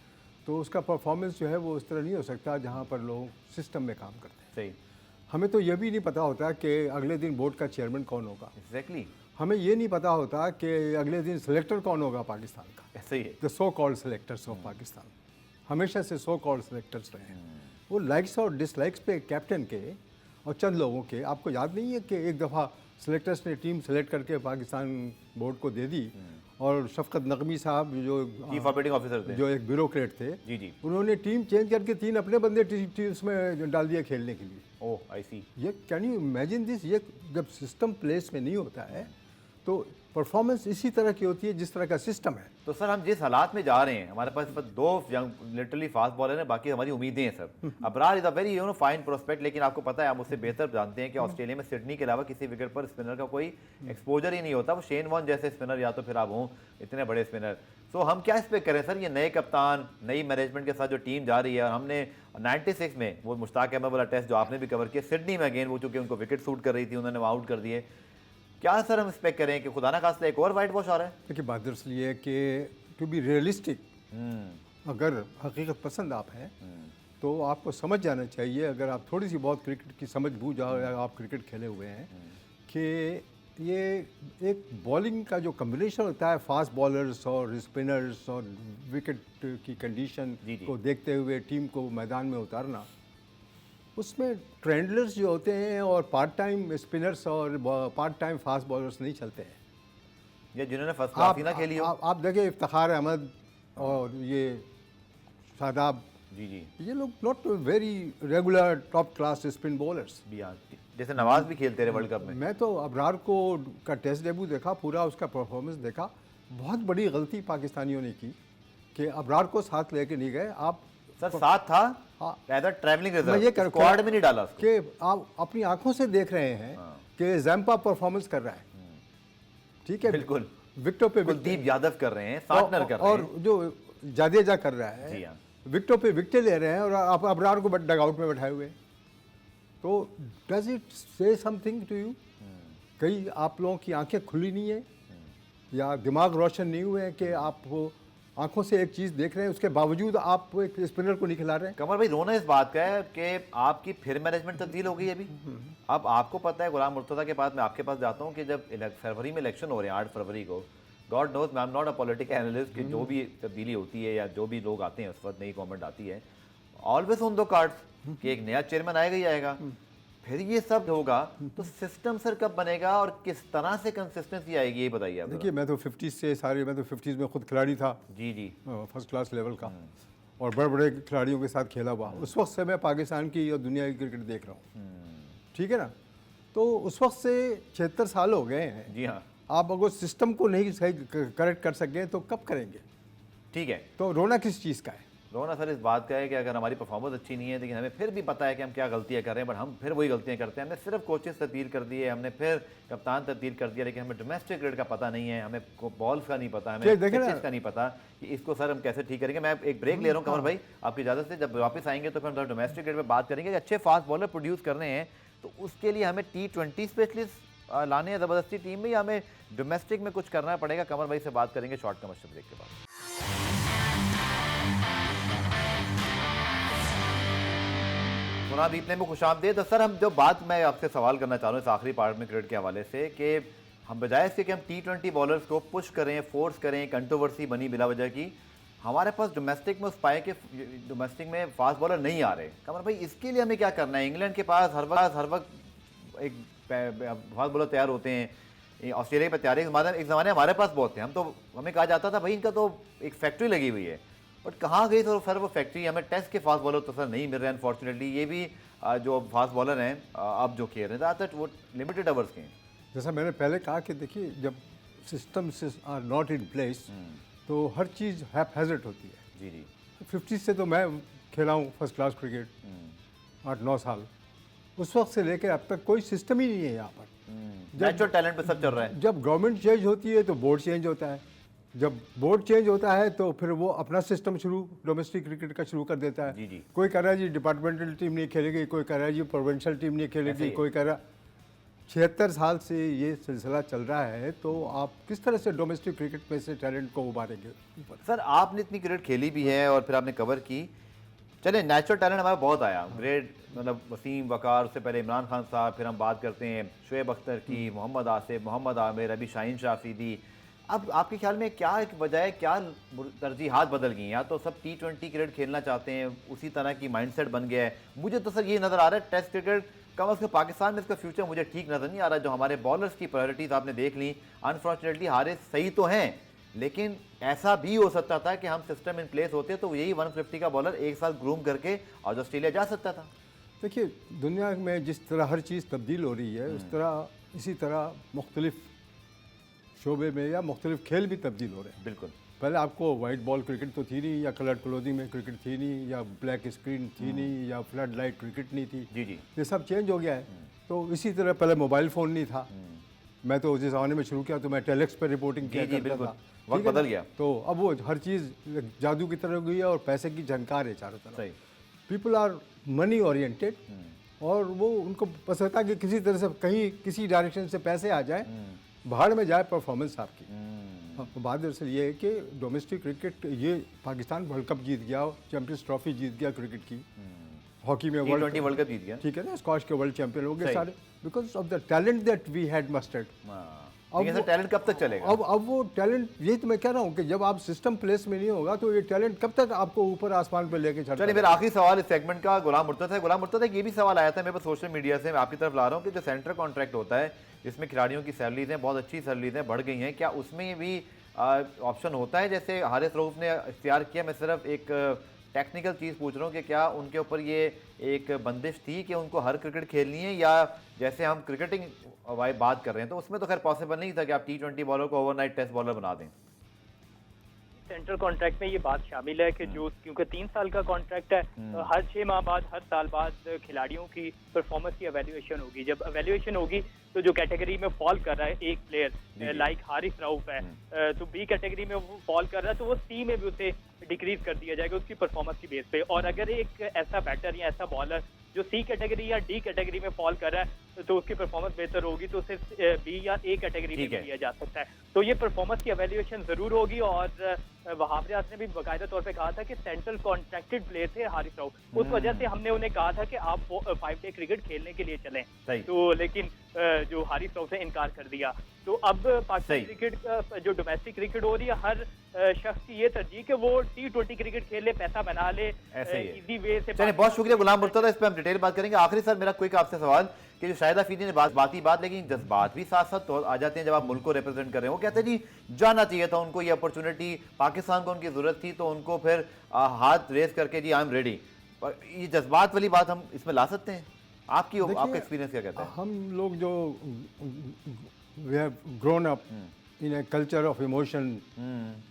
तो उसका परफॉर्मेंस जो है वो उस तरह नहीं हो सकता जहाँ पर लोग सिस्टम में काम करते हैं। सही। हमें तो ये भी नहीं पता होता कि अगले दिन बोर्ड का चेयरमैन कौन होगा। एग्जैक्टली। हमें ये नहीं पता होता कि अगले दिन सिलेक्टर कौन होगा पाकिस्तान का। ऐसे ही है। The so called selectors of Pakistan हमेशा से सो कॉल्ड सिलेक्टर्स रहे हैं। वो लाइक्स और डिसलाइक्स पे कैप्टन के और चंद लोगों के, आपको याद नहीं है कि एक दफ़ा सिलेक्टर्स ने टीम सेलेक्ट करके पाकिस्तान बोर्ड को दे दी, और शफकत नकवी साहब जो चीफ ऑपरेटिंग ऑफिसर थे, जो एक ब्यूरोक्रेट थे, जी जी, उन्होंने टीम चेंज करके 3 अपने बंदे टीम्स में डाल दिए खेलने के लिए। ओह आई सी। ये कैन यू इमेजिन दिस? ये जब सिस्टम प्लेस में नहीं होता है तो परफॉर्मेंस इसी तरह की होती है जिस तरह का सिस्टम है। तो सर हम जिस हालात में जा रहे हैं, हमारे पास 2 लिटरली फास्ट बॉलर हैं, बाकी हमारी उम्मीदें हैं sir. Abrar is a very fine prospect, लेकिन आपको पता है, आप उससे बेहतर जानते हैं कि ऑस्ट्रेलिया में सिडनी के अलावा किसी विकेट पर स्पिनर का कोई एक्सपोजर ही नहीं होता। वो शेन वॉर्न जैसे स्पिनर या तो फिर आप हों इतने बड़े स्पिनर। सो हम क्या एक्सपेक्ट करें सर? ये नए कप्तान, नई मैनेजमेंट के साथ जो टीम जा रही है, और हमने 96 में वो मुश्ताक अहमद वाला टेस्ट जो आपने भी कवर किया, सिडनी में अगेन वो चूंकि उनको विकेट सूट कर रही थी, उन्होंने आउट कर दिए। क्या सर हम एक्सपेक्ट करें कि खुदा ना खास्ता एक और वाइट वॉश आ रहा है? देखिए, बात दरअसल ये है कि टू बी रियलिस्टिक, अगर हकीकत पसंद आप हैं तो आपको समझ जाना चाहिए, अगर आप थोड़ी सी बहुत क्रिकेट की समझ बूझ या आप क्रिकेट खेले हुए हैं, कि ये एक बॉलिंग का जो कम्बिनेशन होता है फास्ट बॉलर्स और स्पिनर्स और विकेट की कंडीशन को देखते हुए टीम को मैदान में उतारना, उसमें ट्रेंडलर्स जो होते हैं और पार्ट टाइम स्पिनर्स और पार्ट टाइम फास्ट बॉलर्स नहीं चलते हैं। या जिन्होंने फर्स्ट क्लास ही ना खेली हो। आप देखिए, इफ्तिखार अहमद और ये शादाब, जी जी, ये लोग not very regular top class spin bowlers. जैसे नवाज भी खेलते रहे वर्ल्ड कप में। मैं तो अबरार को का टेस्ट डेब्यू देखा, पूरा उसका परफॉर्मेंस देखा। बहुत बड़ी गलती पाकिस्तानियों ने की कि अबरार को साथ लेके नहीं गए। आप सर साथ था, हाँ, ट्रैवलिंग मैं ये रिजर्व स्क्वाड में नहीं डाला उसको। कि आप अपनी आंखों से देख रहे हैं कि जैम्पा परफॉर्मेंस कर रहा है, ठीक है, बिल्कुल विकेटों पे कुलदीप यादव कर रहे हैं, सार्टनर कर रहे हैं, और जो जाडेजा कर रहा है, जी हाँ, विकेटों पे विकेटें ले रहे हैं, और आप अबरार को डगआउट में बैठाए हुए। तो does it say something to you? कहीं आप लोगों की आंखें खुली नहीं है या दिमाग रोशन नहीं हुए हैं कि आप वो आंखों से एक चीज़ देख रहे हैं, उसके बावजूद आप एक स्पिनर को नहीं खिला रहे हैं? कमर भाई, रोना इस बात का है कि आपकी फिर मैनेजमेंट तब्दील हो गई अभी। अब आपको पता है, गुलाम मुर्तज़ा के पास मैं आपके पास जाता हूँ कि जब फरवरी में इलेक्शन हो रहे हैं, 8 फरवरी को, God knows, I am not a political analyst, कि जो भी तब्दीली होती है या जो भी लोग आते हैं उस वक्त नई गवर्नमेंट आती है, ऑलवेज ऑन दो कार्ड्स कि एक नया चेयरमैन आएगा ही आएगा, फिर ये सब होगा। तो सिस्टम सर कब बनेगा और किस तरह से कंसिस्टेंसी आएगी, ये बताइए आप। देखिए, मैं तो 50s से सारे, मैं तो 50s में खुद खिलाड़ी था, जी जी, फर्स्ट क्लास लेवल का, और बड़े बड़े खिलाड़ियों के साथ खेला हुआ। उस वक्त से मैं पाकिस्तान की और दुनिया की क्रिकेट देख रहा हूँ, ठीक है ना। तो उस वक्त से 76 साल हो गए हैं। जी हाँ, आप अगर सिस्टम को नहीं सही करेक्ट कर सकें तो कब करेंगे? ठीक है। तो रोना किस चीज़ का है? रोना सर इस बात का है कि अगर हमारी परफॉर्मेंस अच्छी नहीं है, लेकिन हमें फिर भी पता है कि हम क्या गलतियां कर रहे हैं, बट हम फिर वही गलतियां करते हैं। हमने सिर्फ कोचेस तब्दील कर दिए, हमने फिर कप्तान तब्दील कर दिया, लेकिन हमें डोमेस्टिक क्रिकेट का पता नहीं है, हमें बॉल्स का नहीं पता, हमें पिचेस का नहीं पता कि इसको सर हम कैसे ठीक करेंगे। मैं एक ब्रेक ले रहा हूँ कमर भाई आपकी इजाज़त से, जब वापस आएंगे तो फिर हम डोमेस्टिक क्रिकेट पर बात करेंगे कि अच्छे फास्ट बॉलर प्रोड्यूस करने हैं तो उसके लिए हमें T20 स्पेशलिस्ट लाने हैं ज़बरदस्ती टीम में, या हमें डोमेस्टिक में कुछ करना पड़ेगा। कमर भाई से बात करेंगे शॉर्ट कमर्शियल ब्रेक के बाद। पुनः इतने में खुशामदीद। तो सर हम जो बात मैं आपसे सवाल करना चाह रहा हूँ इस आखिरी पार्ट में क्रिकेट के हवाले से, कि हम बजाय इसके कि हम T20 बॉलर्स को पुश करें, फोर्स करें, कंट्रोवर्सी बनी बिला वजह की, हमारे पास डोमेस्टिक में उस पाए के डोमेस्टिक में फास्ट बॉलर नहीं आ रहे। कमर भाई इसके लिए हमें क्या करना है? इंग्लैंड के पास हर वक्त एक फास्ट बॉलर तैयार होते हैं, ऑस्ट्रेलिया पर तैयार है, एक ज़माने हमारे पास बहुत थे, हमें कहा जाता था भाई इनका तो एक फैक्ट्री लगी हुई है, बट कहाँ गई तो सर वो फैक्ट्री? हमें टेस्ट के फास्ट बॉलर तो सर नहीं मिल रहे हैं अनफॉर्चुनेटली। ये भी जो फास्ट बॉलर हैं अब जो खेल रहे हैं ज़्यादातर वो लिमिटेड ओवर्स के हैं। जैसा मैंने पहले कहा कि देखिए जब systems are not in place तो हर चीज़ हैज़र्ड होती है। जी जी 50 से तो मैं खेला हूँ फर्स्ट क्लास क्रिकेट 8-9 साल, उस वक्त से लेकर अब तक कोई सिस्टम ही नहीं है यहाँ पर। नेचुरल टैलेंट पे सब चल रहा है। जब गवर्नमेंट चेंज होती है तो बोर्ड चेंज होता है, जब बोर्ड चेंज होता है तो फिर वो अपना सिस्टम शुरू डोमेस्टिक क्रिकेट का शुरू कर देता है। जी जी। कोई कह रहा है जी डिपार्टमेंटल टीम नहीं खेलेगी, कोई कह रहा है जी प्रोविंशियल टीम नहीं खेलेगी, कोई कह रहा 76 साल से ये सिलसिला चल रहा है, तो आप किस तरह से डोमेस्टिक क्रिकेट में से टैलेंट को उभारेंगे ऊपर? सर आपने इतनी क्रिकेट खेली भी है और फिर आपने कवर की, चले नेचुरल टैलेंट हमारा बहुत आया, ग्रेट, मतलब वसीम वकार, उससे पहले इमरान खान साहब, फिर हम बात करते हैं शुएब अख्तर की, मोहम्मद आसिफ, मोहम्मद आमिर, अभी शाहीन शाह अफरीदी। अब आपके ख्याल में क्या एक वजह है, क्या तरजीहात बदल गई हैं? या तो सब T20 क्रिकेट खेलना चाहते हैं, उसी तरह की माइंडसेट बन गया है। मुझे तो सर ये नज़र आ रहा है टेस्ट क्रिकेट कम अज़ कम पाकिस्तान में इसका फ्यूचर मुझे ठीक नज़र नहीं आ रहा। जो हमारे बॉलर्स की प्रायोरिटीज़ आपने देख ली, अनफॉर्चुनेटली हारे सही तो हैं, लेकिन ऐसा भी हो सकता था कि हम सिस्टम इन प्लेस होते तो यही 150 का बॉलर एक साल ग्रूम करके और ऑस्ट्रेलिया जा सकता था। देखिए दुनिया में जिस तरह हर चीज़ तब्दील हो रही है उस तरह इसी तरह मुख्तलिफ शोबे में या मुख्तलिफ खेल भी तब्दील हो रहे हैं। बिल्कुल। पहले आपको वाइट बॉल क्रिकेट तो थी नहीं, या कलर क्लोथिंग में क्रिकेट थी नहीं, या ब्लैक स्क्रीन थी नहीं, या फ्लड लाइट क्रिकेट नहीं थी। जी जी। ये सब चेंज हो गया है। तो इसी तरह पहले मोबाइल फ़ोन नहीं था, मैं तो जिस ज़माने में शुरू किया तो मैं टेलेक्स पर रिपोर्टिंग किया करता था। वक्त बदल गया तो अब वो हर चीज़ जादू की तरह हो गई है और पैसे की झंकार है चारों तरफ। सही। पीपल आर मनी ओरिएंटेड और वो उनको पसंद होता है कि किसी तरह से कहीं किसी डायरेक्शन से पैसे आ जाए, भाड़ में जाए परफॉर्मेंस आपकी। तो बात दरअसल ये है कि डोमेस्टिक क्रिकेट, ये पाकिस्तान वर्ल्ड कप जीत गया, चैंपियंस ट्रॉफी जीत गया क्रिकेट की, हॉकी में T20 वर्ल्ड कप जीत गया, ठीक है ना, स्क्वाश के वर्ल्ड चैंपियन हो गए सारे, because of the talent that we had mustered. अब टैलेंट कब तक चलेगा? अब वो टैलेंट, यही तो मैं कह रहा हूँ कि जब आप सिस्टम प्लेस में नहीं होगा तो ये टैलेंट कब तक आपको ऊपर आसमान पे लेके चलता है। चलिए मेरा आखिरी सवाल इस सेगमेंट का गुलाम मुर्तज़ा है। गुलाम मुर्तज़ा, ये भी सवाल आया था मेरे पास सोशल मीडिया से, मैं आपकी तरफ ला रहा हूँ कि जो सेंटर कॉन्ट्रैक्ट होता है जिसमें खिलाड़ियों की सैलरीज हैं, बहुत अच्छी सैलरीज हैं, बढ़ गई हैं, क्या उसमें भी ऑप्शन होता है? जैसे हारिस रऊफ ने इख्तियार किया, मैं सिर्फ एक टेक्निकल चीज़ पूछ रहा हूँ कि क्या उनके ऊपर ये एक बंदिश थी कि उनको हर क्रिकेट खेलनी है, या जैसे हम क्रिकेटिंग वाई बात कर रहे हैं तो उसमें तो खैर पॉसिबल नहीं था कि आप T20 बॉलर को ओवरनाइट टेस्ट बॉलर बना दें। सेंट्रल कॉन्ट्रैक्ट में ये बात शामिल है कि जो क्योंकि 3 साल का कॉन्ट्रैक्ट है, हर 6 माह बाद, हर साल बाद खिलाड़ियों की परफॉर्मेंस की एवेल्युएशन होगी। जब एवेल्युएशन होगी तो जो कैटेगरी में फॉल कर रहा है एक प्लेयर लाइक हारिस रऊफ है, तो बी कैटेगरी में वो फॉल कर रहा है तो वो सी में भी उसे डिक्रीज कर दिया जाएगा उसकी परफॉर्मेंस की बेस पे। और अगर एक ऐसा बैटर या ऐसा बॉलर जो सी कैटेगरी या डी कैटेगरी में फॉल कर रहा है तो उसकी परफॉर्मेंस बेहतर होगी तो उसे बी या ए कैटेगरी में लिया जा सकता है। तो ये परफॉर्मेंस की एवेल्युएशन जरूर होगी। और वहाब रियाज ने भी बाकायदा तौर पे कहा था कि सेंट्रल कॉन्ट्रैक्टेड प्लेयर थे हारिस रऊफ, उस वजह से हमने उन्हें कहा था कि आप 5 डे क्रिकेट खेलने के लिए चलें, तो लेकिन जो हारिस रऊफ ने इनकार कर दिया। तो अब पाकिस्तान क्रिकेट का जो डोमेस्टिक क्रिकेट हो रही है, हर शख्स की ये तरजीह कि वो T20 क्रिकेट खेल ले, पैसा बना ले इजी वे से। चलिए बहुत शुक्रिया गुलाम मुर्तज़ा, इस पर हम डिटेल बात करेंगे। आखिरी सर मेरा क्विक आपसे सवाल कि जो शाहिद अफरीदी ने बात लेकिन जज्बात भी साथ साथ तो आ जाते हैं जब आप मुल्क को रिप्रेजेंट कर रहे हो। कहते हैं जी जाना चाहिए था उनको, ये अपॉर्चुनिटी पाकिस्तान को उनकी जरूरत थी तो उनको फिर हाथ रेस करके जी आई एम रेडी, ये जज्बात वाली बात हम इसमें ला सकते हैं? आपका एक्सपीरियंस क्या कहता है? हम लोग जो we have grown up in a culture of emotion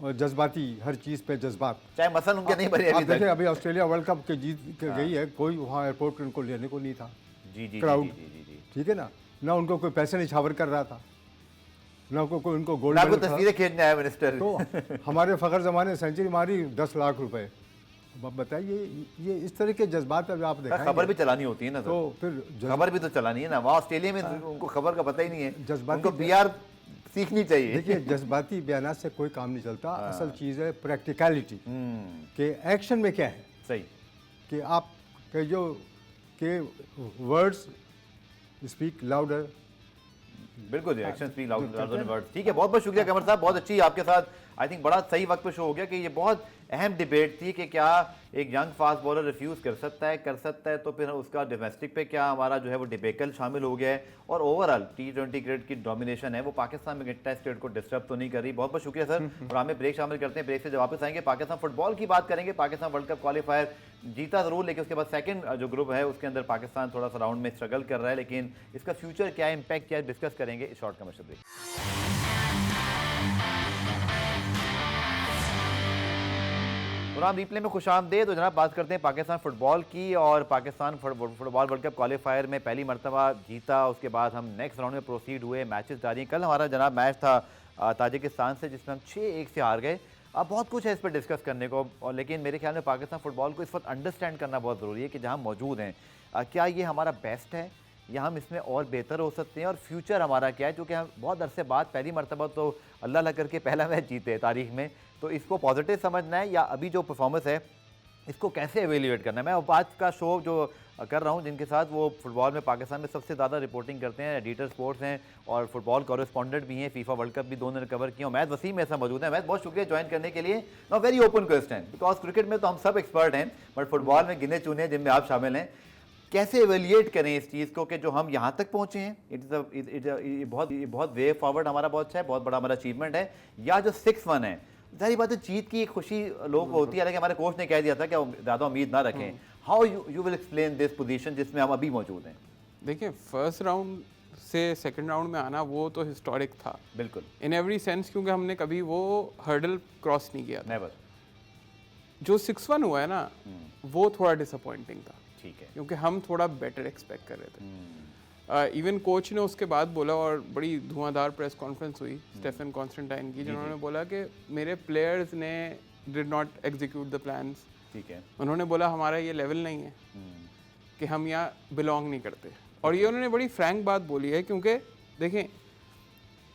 और जज्बाती, हर चीज़ पे जज्बात। चाहे मसल उनके नहीं बने आप अभी देखें तक। अभी ऑस्ट्रेलिया वर्ल्ड कप के जीत के गई है, कोई वहाँ एयरपोर्ट पे उनको लेने को नहीं था, जी जी क्राउड, जी जी जी। ठीक है ना उनको कोई पैसे निछावर कर रहा था, ना कोई उनको गोल्ड ना कोई मेडल था। तस्वीरें खींचने आया मिनिस्टर। तो हमारे फ़खर ज़माने सेंचुरी मारी 10 लाख रुपए। अब आप बताइए ये इस तरह के जज्बात अभी आप खबर देखें भी चलानी होती है ना तो सर, फिर खबर भी तो चलानी है ना। वहाँ ऑस्ट्रेलिया में उनको खबर का पता ही नहीं है, जज्बाती उनको पीआर सीखनी चाहिए। देखिए जज्बाती बयानात से कोई काम नहीं चलता। असल चीज़ है प्रैक्टिकलिटी, कि एक्शन में क्या है, सही। कि आप के जो के वर्ड्स स्पीक लाउडर। बिल्कुल जी, action speak louder than words. ठीक है, बहुत बहुत शुक्रिया कमर साहब, बहुत अच्छी आपके साथ आई थिंक बड़ा सही वक्त पे शो हो गया कि ये बहुत अहम डिबेट थी कि क्या एक यंग फास्ट बॉलर रिफ्यूज़ कर सकता है तो फिर उसका डोमेस्टिक पे क्या हमारा जो है वो डिबेकल शामिल हो गया है, और ओवरऑल T20 क्रिकेट की डोमिनेशन है वो पाकिस्तान में टेस्ट क्रिकेट को डिस्टर्ब तो नहीं कर रही। बहुत बहुत शुक्रिया सर। और हमें ब्रेक शामिल करते हैं, ब्रेक से जब वापस आएंगे पाकिस्तान फुटबॉल की बात करेंगे। पाकिस्तान वर्ल्ड कप क्वालिफायर जीता ज़रूर, लेकिन उसके बाद सेकंड जो ग्रुप है उसके अंदर पाकिस्तान थोड़ा सा राउंड में स्ट्रगल कर रहा है, लेकिन इसका फ्यूचर क्या है, इंपैक्ट क्या है, डिस्कस करेंगे इस short commercial break. Programme replay में खुशामदीद। तो जनाब बात करते हैं पाकिस्तान फुटबॉल की, और Pakistan football world cup qualifier में पहली मरतबा जीता, उसके बाद हम नेक्स्ट राउंड में प्रोसीड हुए, मैचेस जारी हैं। कल हमारा जनाब मैच था ताजिकिस्तान से जिसमें हम 6-1 से हार गए। अब बहुत कुछ है इस पर डिस्कस करने को, और लेकिन मेरे ख्याल में पाकिस्तान फुटबॉल को इस वक्त अंडरस्टैंड करना बहुत ज़रूरी है कि जहाँ मौजूद हैं क्या ये हमारा बेस्ट है या हम इसमें और बेहतर हो सकते हैं, और फ्यूचर हमारा क्या है, क्योंकि हम बहुत अरसे बाद पहली मरतबा तो अल्लाह अल्लाह करके पहला मैच जीते तारीख में, तो इसको पॉजिटिव समझना है या अभी जो परफॉर्मेंस है इसको कैसे एवेल्यूएट करना है। मैं आज का शो जो कर रहा हूँ जिनके साथ वो फुटबॉल में पाकिस्तान में सबसे ज़्यादा रिपोर्टिंग करते हैं, एडिटर स्पोर्ट्स हैं और फुटबॉल कॉरेस्पॉन्डेंट भी हैं, फीफा वर्ल्ड कप भी दोनों ने कवर किया। मैच वसीम ऐसा मौजूद है। मैच बहुत शुक्रिया ज्वाइन करने के लिए। Know very open question, because cricket में तो हम सब एक्सपर्ट हैं, बट फुटबॉल में गिने चुने जिनमें आप शामिल हैं, कैसे एवेल्यूएट करें इस चीज़ को कि जो हम यहाँ तक पहुँचे हैं, बहुत वे फॉरवर्ड हमारा बहुत अच्छा है, बहुत बड़ा हमारा अचीवमेंट है, या जो 6-1 है, जाहिर बात है जीत की एक खुशी लोगों को होती है, हालांकि हमारे कोच ने कह दिया था कि ज़्यादा उम्मीद ना रखें। How you will explain this position जिसमें हम अभी मौजूद हैं? देखिए, फर्स्ट राउंड से सेकंड राउंड में आना वो तो हिस्टोरिक था बिल्कुल, इन एवरी सेंस, क्योंकि हमने कभी वो हर्डल क्रॉस नहीं किया था। नेवर। जो 6-1 हुआ है ना, वो थोड़ा डिसअपॉइंटिंग था, ठीक है। क्योंकि हम थोड़ा बेटर एक्सपेक्ट कर रहे थे। इवन कोच ने उसके बाद बोला, और बड़ी धुआंधार प्रेस कॉन्फ्रेंस हुई स्टेफन कॉन्स्टेंटाइन की, जिन्होंने बोला कि मेरे प्लेयर्स ने did not execute the plans. ठीक है। उन्होंने बोला हमारा ये लेवल नहीं है कि हम यहाँ बिलोंग नहीं करते, और ये उन्होंने बड़ी फ्रैंक बात बोली है, क्योंकि देखें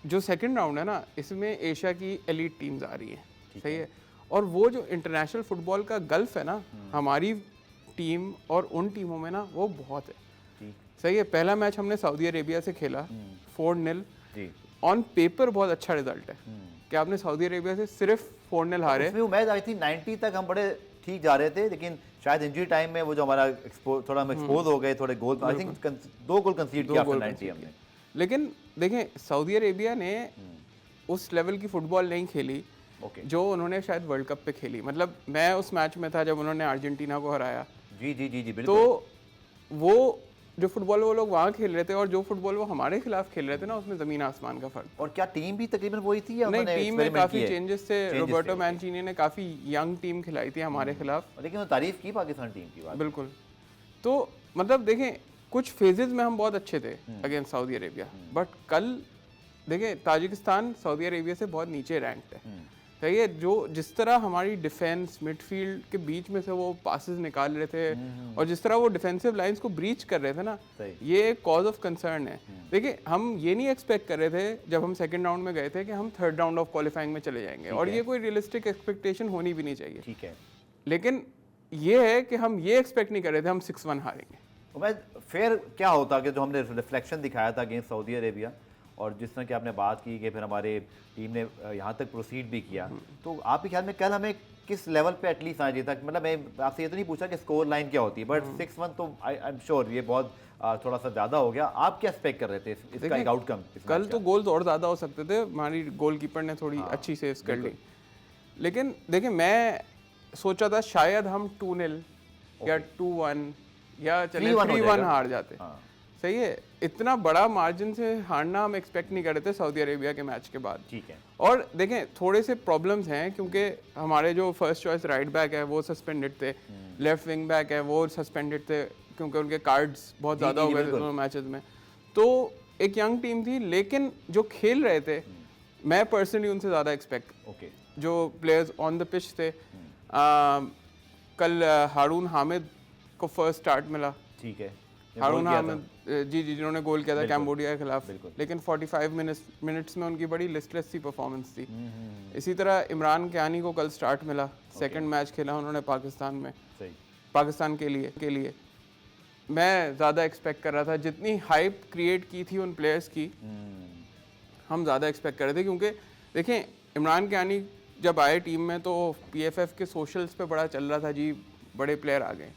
जो सेकंड राउंड है ना, इसमें एशिया की एलीट टीम्स आ रही हैं, सही है, और वो जो इंटरनेशनल फुटबॉल का गल्फ है ना, हमारी टीम और उन टीमों में ना वो बहुत है, सही है। पहला मैच हमने सऊदी अरेबिया से खेला 4-0, ऑन पेपर बहुत अच्छा रिजल्ट है कि आपने सऊदी अरेबिया से सिर्फ 4-0 हारे। उसमें वो मैच आई थी 90 तक हम बड़े ठीक जा रहे थे, लेकिन शायद इंजरी टाइम में वो जो हमारा थोड़ा हम एक्सपोज हो गए, थोड़े गोल, आई थिंक 2 गोल कंसीड किया आफ्टर 90 हमने। लेकिन देखें सऊदी अरेबिया ने उस लेवल की फुटबॉल नहीं खेली जो उन्होंने शायद वर्ल्ड कप पे खेली। मतलब मैं उस मैच में था जब उन्होंने अर्जेंटीना को हराया। जी जी जी जी बिल्कुल। तो वो जो फुटबॉल वो लोग वहाँ खेल रहे थे और जो फुटबॉल वो हमारे खिलाफ खेल रहे थे ना, उसमें ज़मीन आसमान का फर्क। और क्या टीम भी तकरीबन वही थी या नहीं, टीम में काफ़ी चेंजेस थे। रोबर्टो थे। मैंचीनी ने काफ़ी यंग टीम खिलाई थी हमारे खिलाफ, लेकिन वो तारीफ की पाकिस्तान टीम की बात। बिल्कुल। तो मतलब देखें कुछ फेजेस में हम बहुत अच्छे थे अगेंस्ट सऊदी अरेबिया, बट कल देखें ताजिकिस्तान सऊदी अरेबिया से बहुत नीचे रैंक्ड है, सही है। जो जिस तरह हमारी डिफेंस मिडफील्ड के बीच में से वो पासेस निकाल रहे थे और जिस तरह वो डिफेंसिव लाइंस को ब्रीच कर रहे थे ना, ये एक कॉज ऑफ कंसर्न है। देखिए हम ये नहीं एक्सपेक्ट कर रहे थे जब हम सेकंड राउंड में गए थे कि हम थर्ड राउंड ऑफ क्वालिफाइंग में चले जाएंगे, और ये कोई रियलिस्टिक एक्सपेक्टेशन होनी भी नहीं चाहिए, ठीक है। लेकिन ये है कि हम ये एक्सपेक्ट नहीं कर रहे थे हम 6-1 हारेंगे। फिर क्या होता कि जो हमने रिफ्लेक्शन दिखाया था अगेंस्ट सऊदी अरेबिया, और जिस तरह की आपने बात की कि फिर हमारे टीम ने यहाँ तक प्रोसीड भी किया, तो आपके ख्याल में कल हमें किस लेवल पे एटलीस्ट आना चाहिए था? मतलब मैं आपसे ये तो नहीं पूछा कि स्कोर लाइन क्या होती है, बट 6-1 तो आई एम श्योर ये बहुत थोड़ा सा ज़्यादा हो गया। आप क्या एक्सपेक्ट कर रहे थे इसका एक आउटकम? कल तो गोल्स और ज़्यादा हो सकते थे, हमारी गोलकीपर ने थोड़ी अच्छी सेव्स कर ली, लेकिन देखिए मैं सोचा था शायद हम 2-0 या 2-1 या 3-1 हार जाते, सही है, इतना बड़ा मार्जिन से हारना हम एक्सपेक्ट नहीं कर रहे थे सऊदी अरेबिया के मैच के बाद। ठीक है। और देखें थोड़े से प्रॉब्लम्स हैं क्योंकि हमारे जो फर्स्ट चॉइस राइट बैक है वो सस्पेंडेड थे, लेफ्ट विंग बैक है वो सस्पेंडेड थे क्योंकि उनके कार्ड्स बहुत ज़्यादा हो गए थे दोनों मैचेस में। तो एक यंग टीम थी, लेकिन जो खेल रहे थे मैं पर्सनली उनसे ज़्यादा एक्सपेक्ट ओके। जो प्लेयर्स ऑन द पिच थे। कल हारून हामिद को फर्स्ट स्टार्ट मिला। ठीक है। हारून हामिद जी जिन्होंने गोल किया था कैम्बोडिया के खिलाफ, लेकिन 45 मिनट्स में उनकी बड़ी लिस्टलेस सी परफॉर्मेंस थी। इसी तरह इमरान कियानी को कल स्टार्ट मिला, सेकंड मैच खेला उन्होंने पाकिस्तान में, सही। पाकिस्तान के लिए मैं ज़्यादा एक्सपेक्ट कर रहा था, जितनी हाइप क्रिएट की थी उन प्लेयर्स की हम ज़्यादा एक्सपेक्ट कर रहे थे। क्योंकि देखें इमरान कियानी जब आए टीम में तो PFF के सोशल्स पे बड़ा चल रहा था जी, बड़े प्लेयर आ गए,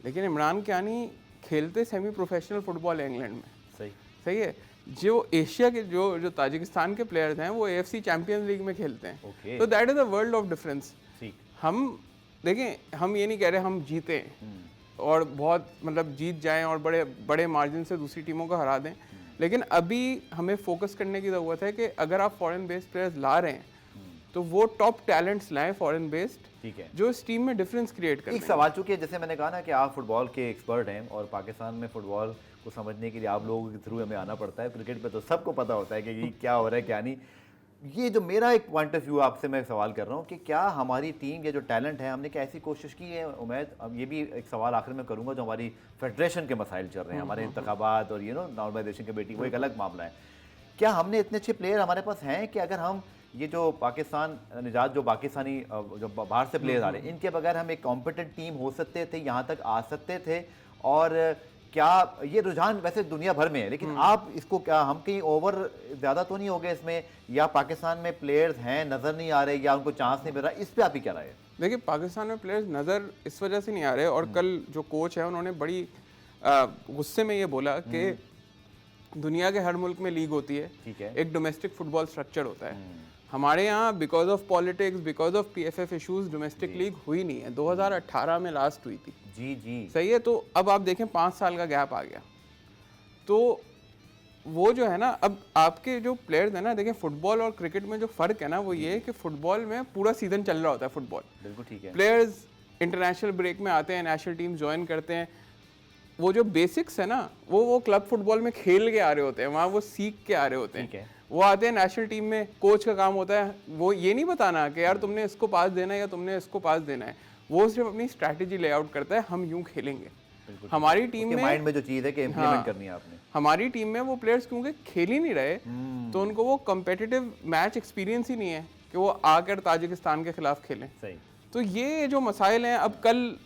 लेकिन इमरान कियानी खेलते सेमी प्रोफेशनल फुटबॉल है इंग्लैंड में। सही है। जो एशिया के जो ताजिकिस्तान के प्लेयर्स हैं वो AFC चैंपियंस लीग में खेलते हैं। तो that is a world of difference. हम देखें, हम ये नहीं कह रहे हम जीते और बहुत मतलब जीत जाएं और बड़े बड़े मार्जिन से दूसरी टीमों को हरा दें, लेकिन अभी हमें फोकस करने की ज़रूरत है कि अगर आप फॉरेन बेस्ड प्लेयर्स ला रहे हैं तो वो टॉप टैलेंट्स लाएं फॉरेन बेस्ड, ठीक है, जो इस टीम में डिफरेंस क्रिएट करें। एक सवाल, चूंकि जैसे मैंने कहा ना कि आप फुटबॉल के एक्सपर्ट हैं और पाकिस्तान में फुटबॉल को समझने के लिए आप लोगों के थ्रू हमें आना पड़ता है। क्रिकेट पे तो सबको पता होता है कि ये क्या हो रहा है क्या नहीं। ये जो मेरा एक पॉइंट ऑफ व्यू आपसे मैं सवाल कर रहा हूँ कि क्या हमारी टीम ये जो टैलेंट है हमने क्या ऐसी कोशिश की है उमैद? अब ये भी एक सवाल आखिर में करूँगा, जो हमारी फेडरेशन के मसाइल चल रहे हैं, हमारे इंतखाबात और नॉर्मलाइजेशन कमेटी, वो एक अलग मामला है। क्या हमने इतने अच्छे प्लेयर हमारे पास हैं कि अगर हम ये जो पाकिस्तान निजात जो पाकिस्तानी जो बाहर से प्लेयर आ रहे हैं इनके बगैर हम एक कॉम्पिटेंट टीम हो सकते थे, यहाँ तक आ सकते थे? और क्या ये रुझान वैसे दुनिया भर में है, लेकिन आप इसको क्या हम कहीं ओवर ज़्यादा तो नहीं हो गए इसमें, या पाकिस्तान में प्लेयर्स हैं नज़र नहीं आ रहे या उनको चांस नहीं मिल रहा? इस पर आप ही क्या राय है? देखिए पाकिस्तान में प्लेयर्स नज़र इस वजह से नहीं आ रहे, और कल जो कोच है उन्होंने बड़ी गुस्से में ये बोला कि दुनिया के हर मुल्क में लीग होती है, ठीक है, एक डोमेस्टिक फुटबॉल स्ट्रक्चर होता है। हमारे यहाँ because of politics, because of PFF issues domestic league हुई नहीं है। 2018 में लास्ट हुई थी। जी जी सही है। तो अब आप देखें 5 साल का गैप आ गया, तो वो जो है ना, अब आपके जो प्लेयर्स हैं ना, देखें फुटबॉल और क्रिकेट में जो फ़र्क है ना वो ये है कि फुटबॉल में पूरा सीजन चल रहा होता है फुटबॉल, बिल्कुल ठीक है। प्लेयर्स इंटरनेशनल ब्रेक में आते हैं, नेशनल टीम ज्वाइन करते हैं, वो जो बेसिक्स है ना वो क्लब फुटबॉल में खेल के आ रहे होते हैं, वहाँ वो सीख के आ रहे होते हैं। ठीक है। वो आते हैं नेशनल टीम में, कोच का काम होता है वो ये नहीं बताना कि यार तुमने इसको पास देना है या तुमने इसको पास देना है, वो सिर्फ अपनी स्ट्रैटेजी लेआउट करता है, हम यूं खेलेंगे। हमारी टीम में माइंड में जो चीज़ है कि इम्प्लीमेंट करनी है आपने, हमारी टीम में वो प्लेयर्स क्योंकि खेल ही नहीं रहे तो उनको वो कम्पिटिटिव मैच एक्सपीरियंस ही नहीं है कि वो आकर ताजिकिस्तान के खिलाफ खेलें। सही। तो ये जो मसाइल हैं, अब कल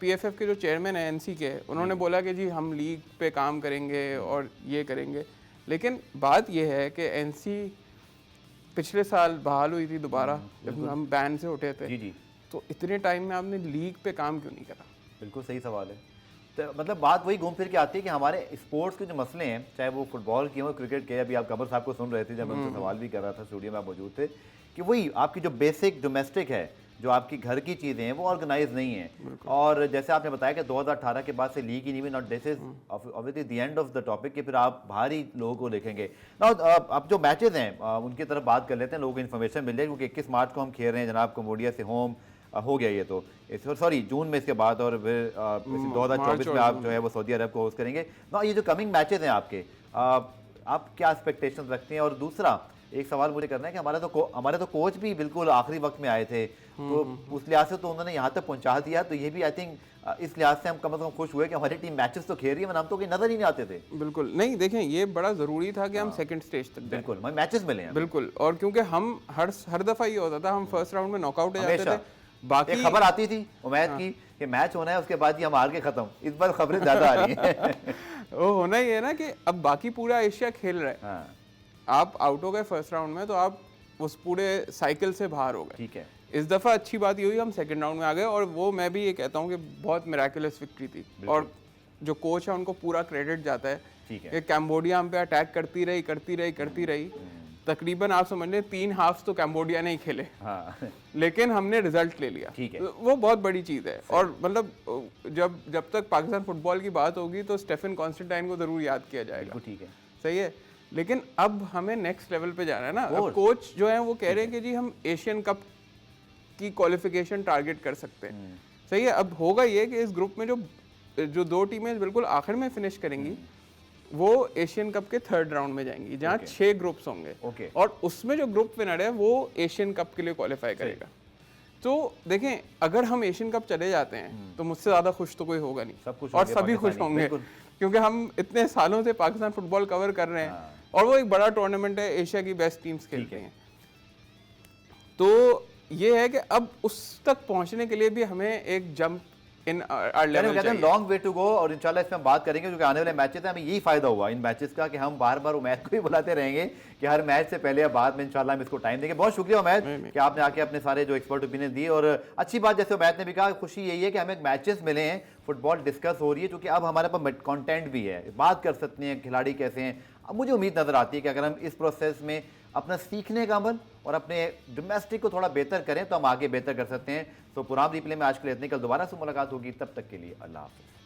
PFF के जो चेयरमैन हैं NC के, उन्होंने बोला कि जी हम लीग पे काम करेंगे और ये करेंगे, लेकिन बात ये है कि NC पिछले साल बहाल हुई थी दोबारा जब हम बैन से उठे थे। जी जी। तो इतने टाइम में आपने लीग पे काम क्यों नहीं करा? बिल्कुल सही सवाल है। तो मतलब बात वही घूम फिर के आती है कि हमारे स्पोर्ट्स के जो मसले हैं, चाहे वो फुटबॉल की हो, क्रिकेट के, अभी आप कमर साहब को सुन रहे थे जब मैं उनसे सवाल भी कर रहा था, स्टूडियो में आप मौजूद थे, कि वही आपकी जो बेसिक डोमेस्टिक है, जो आपकी घर की चीज़ें हैं वो ऑर्गेनाइज नहीं है। और जैसे आपने बताया कि 2018 के बाद से लीग ही नहीं हुई, not this is obviously the end of the topic, कि फिर आप बाहरी लोगों को देखेंगे ना। अब जो मैचेस हैं उनकी तरफ बात कर लेते हैं, लोगों को इन्फॉर्मेशन मिल जाए, क्योंकि 21 मार्च को हम खेल रहे हैं जनाब कम्बोडिया से होम, हो गया ये तो, सॉरी जून में इसके बाद, और फिर 2024 में आप जो है वो सऊदी अरब को होस्ट करेंगे ना। ये जो कमिंग मैचेस हैं आपके, आप क्या एक्सपेक्टेशंस रखते हैं? और दूसरा एक सवाल मुझे करना है कि हमारे तो कोच भी बिल्कुल आखिरी वक्त में आए थे, तो उस लिहाज से तो उन्होंने यहाँ तक पहुँचा दिया, तो ये भी आई थिंक इस लिहाज से हम कम से कम खुश हुए कि हमारी टीम मैचेस तो खेल रही है, वरना हम तो कहीं नजर ही नहीं आते थे। बिल्कुल नहीं, देखें ये बड़ा ज़रूरी था कि हम सेकंड स्टेज तक, बिल्कुल हमें मैचेस मिले हैं बिल्कुल। और क्योंकि हम हर दफ़ा ये होता था, हम फर्स्ट राउंड में नॉकआउट हो जाते थे। बाकी एक खबर आती थी उमैद की कि मैच होना है, उसके बाद ही हम हार के खत्म। इस बार खबरें ज्यादा आ रही हैं। वो होना ही है ना कि अब बाकी पूरा एशिया खेल रहा है, हाँ। आप आउट हो गए फर्स्ट राउंड में तो आप उस पूरे साइकिल से बाहर हो गए। ठीक है। इस दफ़ा अच्छी बात ये हुई हम सेकंड राउंड में आ गए, और वो मैं भी ये कहता हूँ कि बहुत मिराकुलस विक्ट्री थी, और जो कोच है उनको पूरा क्रेडिट जाता है। ठीक है। कि कैम्बोडिया हम पे अटैक करती रही, तकरीबन आप समझ लें 3 हाफ तो कैम्बोडिया ने ही खेले, हाँ लेकिन हमने रिजल्ट ले लिया। ठीक है। तो वो बहुत बड़ी चीज़ है। और मतलब जब तक पाकिस्तान फुटबॉल की बात होगी तो स्टेफन कॉन्स्टेंटाइन को ज़रूर याद किया जाएगा। बिल्कुल ठीक है। सही है, लेकिन अब हमें नेक्स्ट लेवल पे जाना है ना। अब कोच जो है वो कह रहे हैं कि जी हम एशियन कप की क्वालिफिकेशन टारगेट कर सकते हैं। सही है, अब होगा ये कि इस ग्रुप में जो 2 टीमें बिल्कुल आखिर में फिनिश करेंगी वो एशियन कप के 3rd राउंड में जाएंगी, जहाँ 6 ग्रुप्स होंगे। ओके। और उसमें जो ग्रुप विनर है वो एशियन कप के लिए क्वालिफाई करेगा। तो देखें, अगर हम एशियन कप चले जाते हैं तो मुझसे ज़्यादा खुश तो कोई होगा नहीं, सब खुश और होंगे सभी खुश पाकिस्तानी, होंगे, बिल्कुल। क्योंकि हम इतने सालों से पाकिस्तान फुटबॉल कवर कर रहे हैं और वो एक बड़ा टूर्नामेंट है, एशिया की बेस्ट टीम्स खेलती हैं। तो ये है कि अब उस तक पहुंचने के लिए भी हमें एक जंप इन आवर लेवल कहते हैं चाहिए। लॉन्ग वे टू गो, और इंशाल्लाह इसमें हम बात करेंगे क्योंकि आने वाले मैचेस हैं, हमें यही फायदा हुआ इन मैचेस का कि हम बार बार उमैद को ही बुलाते रहेंगे कि हर मैच से पहले या बाद में इंशाल्लाह हम इसको टाइम देंगे। बहुत शुक्रिया उमैद कि आपने आके अपने सारे जो एक्सपर्ट ओपिनियन दी, और अच्छी बात जैसे उमैद ने भी कहा, खुशी यही है कि हमें मैचेस मिले हैं, फुटबॉल डिस्कस हो रही है, क्योंकि अब हमारे पास कंटेंट भी है, बात कर सकते हैं खिलाड़ी कैसे हैं। अब मुझे उम्मीद नज़र आती है कि अगर हम इस प्रोसेस में अपना सीखने का अमल और अपने डोमेस्टिक को थोड़ा बेहतर करें तो हम आगे बेहतर कर सकते हैं। तो पुराना रिप्ले में आज के लिए इतने, कल दोबारा से मुलाकात होगी, तब तक के लिए अल्लाह हाफ़िज़।